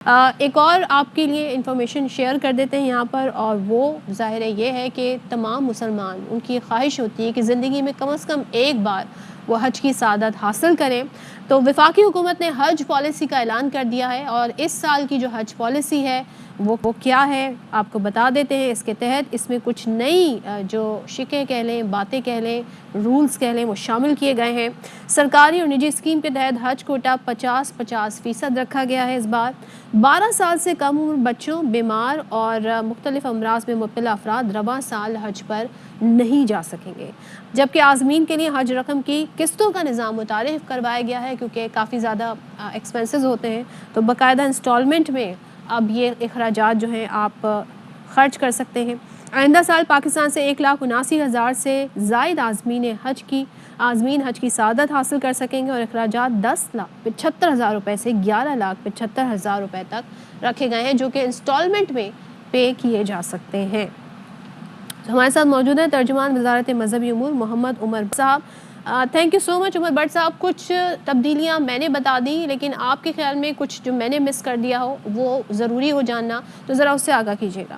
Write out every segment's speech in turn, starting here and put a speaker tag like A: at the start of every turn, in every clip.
A: ایک اور آپ کے لیے انفارمیشن شیئر کر دیتے ہیں یہاں پر، اور وہ ظاہر یہ ہے کہ تمام مسلمان ان کی خواہش ہوتی ہے کہ زندگی میں کم از کم ایک بار وہ حج کی سعادت حاصل کریں۔ تو وفاقی حکومت نے حج پالیسی کا اعلان کر دیا ہے، اور اس سال کی جو حج پالیسی ہے وہ کیا ہے آپ کو بتا دیتے ہیں۔ اس کے تحت اس میں کچھ نئی جو شکیں کہہ لیں، باتیں کہہ لیں، رولز کہہ لیں، وہ شامل کیے گئے ہیں۔ سرکاری اور نجی اسکیم کے تحت حج کوٹا 50% رکھا گیا ہے اس بار۔ 12 سال سے کم عمر بچوں، بیمار اور مختلف امراض میں مبتلا افراد رواں سال حج پر نہیں جا سکیں گے، جبکہ عازمین کے لیے حج رقم کی قسطوں کا نظام متعارف کروایا گیا ہے، کیونکہ کافی زیادہ ایکسپینسز ہوتے ہیں، تو باقاعدہ انسٹالمنٹ میں اب یہ اخراجات جو ہیں آپ خرچ کر سکتے ہیں۔ آئندہ سال پاکستان سے 1,79,000 سے زائد عازمین حج کی سعادت حاصل کر سکیں گے، اور اخراجات 10,75,000 روپے سے 11,75,000 روپے تک رکھے گئے ہیں، جو کہ انسٹالمنٹ میں پے کیے جا سکتے ہیں۔ ہمارے ساتھ موجود ہیں ترجمان وزارت مذہبی امور محمد عمر صاحب۔ Thank you so much Umar but صاحب۔ کچھ تبدیلیاں میں نے بتا دی، لیکن آپ کے خیال میں کچھ جو میں نے مس کر دیا ہو وہ ضروری ہو جاننا، تو ذرا اس سے آگاہ کیجیے گا۔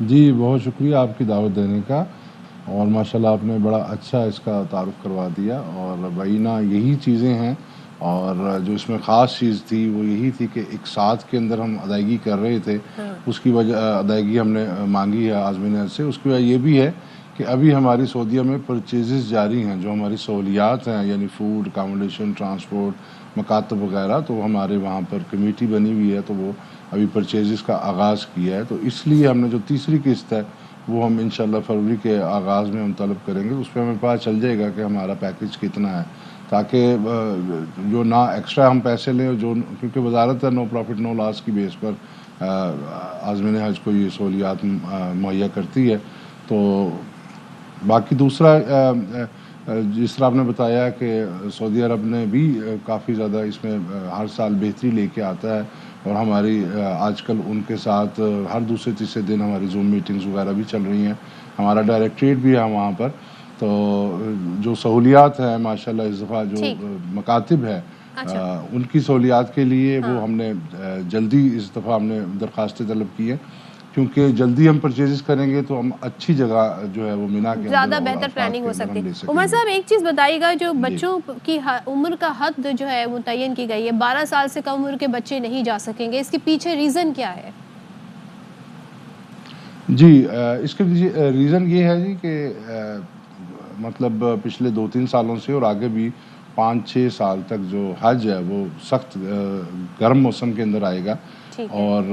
B: جی بہت شکریہ آپ کی دعوت دینے کا، اور ماشاءاللہ آپ نے بڑا اچھا اس کا تعارف کروا دیا، اور بینہ یہی چیزیں ہیں، اور جو اس میں خاص چیز تھی وہ یہی تھی کہ ایک ساتھ کے اندر ہم ادائیگی کر رہے تھے، اس کی وجہ ادائیگی ہم نے مانگی ہے عازمین حج سے۔ اس کی وجہ یہ بھی ہے کہ ابھی ہماری سعودیہ میں پرچیزز جاری ہیں، جو ہماری سہولیات ہیں، یعنی فوڈ، اکاموڈیشن، ٹرانسپورٹ، مکاتب وغیرہ، تو ہمارے وہاں پر کمیٹی بنی ہوئی ہے، تو وہ ابھی پرچیزز کا آغاز کیا ہے، تو اس لیے ہم نے جو تیسری قسط ہے وہ ہم انشاءاللہ فروری کے آغاز میں ہم طلب کریں گے۔ اس پہ ہمیں پتہ چل جائے گا کہ ہمارا پیکج کتنا ہے، تاکہ جو نہ ایکسٹرا ہم پیسے لیں، جو کیونکہ وزارت ہے نو پروفٹ نو لاس کی بیس پر عازمین حج کو یہ سہولیات مہیا کرتی ہے۔ تو باقی دوسرا جس طرح آپ نے بتایا کہ سعودی عرب نے بھی کافی زیادہ اس میں ہر سال بہتری لے کے آتا ہے، اور ہماری آج کل ان کے ساتھ ہر دوسرے تیسرے دن ہماری زوم میٹنگز وغیرہ بھی چل رہی ہیں، ہمارا ڈائریکٹریٹ بھی ہے وہاں پر، تو جو سہولیات ہیں ماشاءاللہ اس دفعہ جو مکاتب ہے ان کی سہولیات کے لیے وہ ہم نے جلدی اس دفعہ ہم نے درخواستیں طلب کی ہیں، کیونکہ جلدی ہم پرچیزز کریں گے تو ہم اچھی جگہ جو ہے وہ مینا کے
A: زیادہ بہتر پلاننگ ہو سکتی ہے۔ عمر صاحب ایک چیز بتائیے گا، جو بچوں کی عمر کا حد جو ہے متعین کی گئی ہے، 12 سال سے کم عمر کے بچے نہیں جا سکیں گے، اس کے پیچھے ریزن کیا ہے؟
B: جی اس کے پیچھے ریزن یہ ہے جی کہ مطلب پچھلے 2-3 سالوں سے اور آگے بھی 5-6 سال تک جو حج ہے وہ سخت گرم موسم کے اندر آئے گا، اور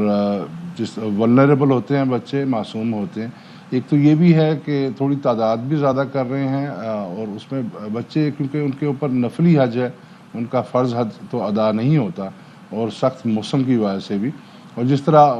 B: جس ولنریبل ہوتے ہیں بچے، معصوم ہوتے ہیں۔ ایک تو یہ بھی ہے کہ تھوڑی تعداد بھی زیادہ کر رہے ہیں، اور اس میں بچے کیونکہ ان کے اوپر نفلی حج ہے، ان کا فرض حج تو ادا نہیں ہوتا، اور سخت موسم کی وجہ سے بھی، اور جس طرح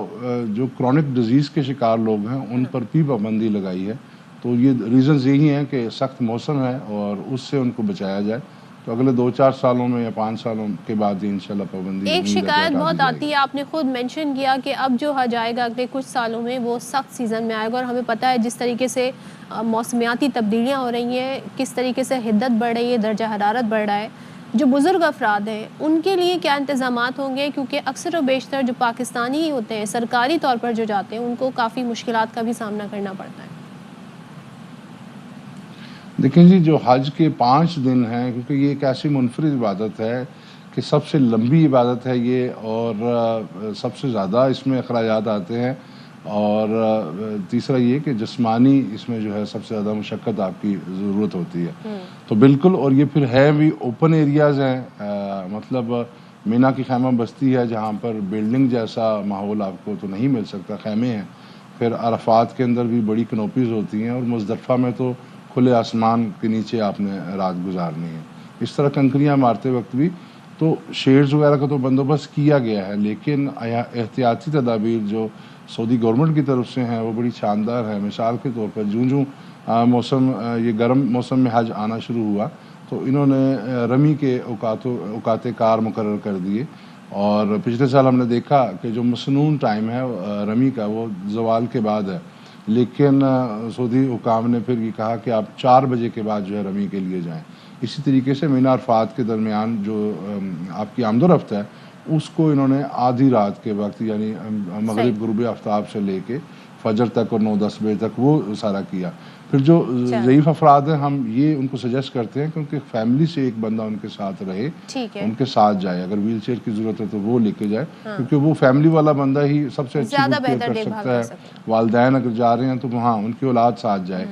B: جو کرونک ڈیزیز کے شکار لوگ ہیں ان پر بھی پابندی لگائی ہے، تو یہ ریزنز یہی ہیں کہ سخت موسم ہے اور اس سے ان کو بچایا جائے، تو اگلے 2-4 سالوں میں یا 5 سالوں کے بعد ہی انشاءاللہ پابندی
A: ایک شکایت بہت آتی ہے، آپ نے خود مینشن کیا کہ اب جو حج آئے گا اگلے کچھ سالوں میں وہ سخت سیزن میں آئے گا، اور ہمیں پتہ ہے جس طریقے سے موسمیاتی تبدیلیاں ہو رہی ہیں، کس طریقے سے حدت بڑھ رہی ہے، درجہ حرارت بڑھ رہا ہے، جو بزرگ افراد ہیں ان کے لیے کیا انتظامات ہوں گے؟ کیونکہ اکثر و بیشتر جو پاکستانی ہی ہوتے ہیں سرکاری طور پر جو جاتے ہیں ان کو کافی مشکلات کا بھی سامنا کرنا پڑتا ہے۔
B: دیکھیں جی، جو حج کے 5 دن ہیں، کیونکہ یہ ایک ایسی منفرد عبادت ہے کہ سب سے لمبی عبادت ہے یہ، اور سب سے زیادہ اس میں اخراجات آتے ہیں، اور تیسرا یہ کہ جسمانی اس میں جو ہے سب سے زیادہ مشقت آپ کی ضرورت ہوتی ہے، تو بالکل، اور یہ پھر ہے بھی اوپن ایریاز ہیں، مطلب مینا کی خیمہ بستی ہے جہاں پر بلڈنگ جیسا ماحول آپ کو تو نہیں مل سکتا، خیمے ہیں، پھر عرفات کے اندر بھی بڑی کنوپیز ہوتی ہیں، اور مزدلفہ میں تو کھلے آسمان کے نیچے آپ نے رات گزارنی ہے، اس طرح کنکریاں مارتے وقت بھی تو شیڈز وغیرہ کا تو بندوبست کیا گیا ہے، لیکن احتیاطی تدابیر جو سعودی گورنمنٹ کی طرف سے ہیں وہ بڑی شاندار ہے۔ مثال کے طور پر جوں موسم یہ گرم موسم میں حج آنا شروع ہوا تو انہوں نے رمی کے اوقات کار مقرر کر دیے، اور پچھلے سال ہم نے دیکھا کہ جو مسنون ٹائم ہے رمی کا وہ زوال کے بعد ہے، لیکن سعودی حکام نے پھر یہ کہا کہ آپ 4 بجے کے بعد جو ہے رمی کے لیے جائیں۔ اسی طریقے سے مینا عرفات کے درمیان جو آپ کی آمد و رفت ہے اس کو انہوں نے آدھی رات کے وقت یعنی مغرب غروب آفتاب سے لے کے فجر تک اور 9-10 بجے تک وہ سارا کیا. پھر جو ضعیف افراد ہیں ہم یہ ان کو سجیسٹ کرتے ہیں کیونکہ فیملی سے ایک بندہ ان کے ساتھ رہے, ان کے ساتھ جائے, اگر ویل چیئر کی ضرورت ہے تو وہ لے کے جائے, کیونکہ وہ فیملی والا بندہ ہی سب سے اچھی
A: زیادہ
B: کیئر
A: بہتر
B: کر
A: دیکھ بھال
B: سکتا
A: کر
B: ہے.
A: سکتے
B: والدین اگر جا رہے ہیں تو ہاں ان کی اولاد ساتھ جائے.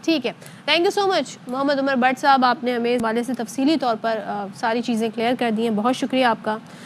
A: ٹھیک ہے, thank you so much Muhammad Umar but صاحب, آپ نے ہمیں اس حوالے سے تفصیلی طور پر ساری چیزیں کلیئر کر دی ہیں, بہت شکریہ آپ کا.